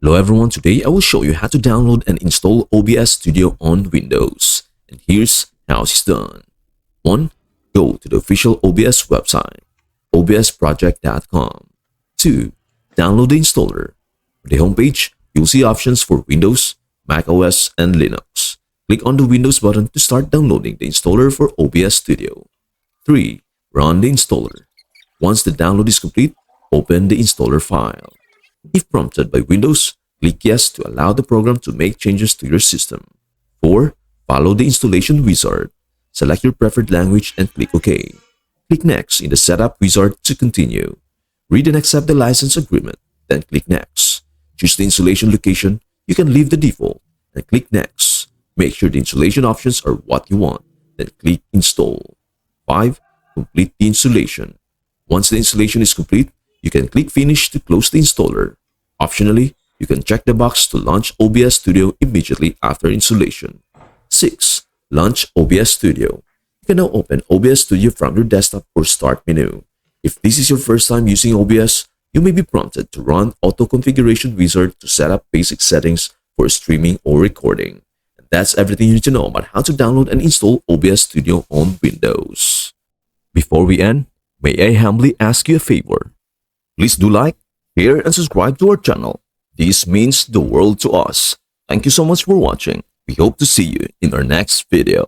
Hello everyone, today I will show you how to download and install OBS Studio on Windows. And here's how it's done. 1. Go to the official OBS website, obsproject.com. 2. Download the installer. On the homepage, you'll see options for Windows, Mac OS, and Linux. Click on the Windows button to start downloading the installer for OBS Studio. 3. Run the installer. Once the download is complete, open the installer file. If prompted by Windows, click Yes to allow the program to make changes to your system. 4. Follow the installation wizard. Select your preferred language and click OK. Click Next in the Setup wizard to continue. Read and accept the license agreement, then click Next. Choose the installation location. You can leave the default and click Next. Make sure the installation options are what you want, then click Install. 5. Complete the installation. Once the installation is complete, you can click Finish to close the installer. Optionally, you can check the box to launch OBS Studio immediately after installation. 6. Launch OBS Studio. You can now open OBS Studio from your desktop or Start menu. If this is your first time using OBS, you may be prompted to run Auto Configuration Wizard to set up basic settings for streaming or recording. And that's everything you need to know about how to download and install OBS Studio on Windows. Before we end, may I humbly ask you a favor? Please do like, share, and subscribe to our channel. This means the world to us. Thank you so much for watching. We hope to see you in our next video.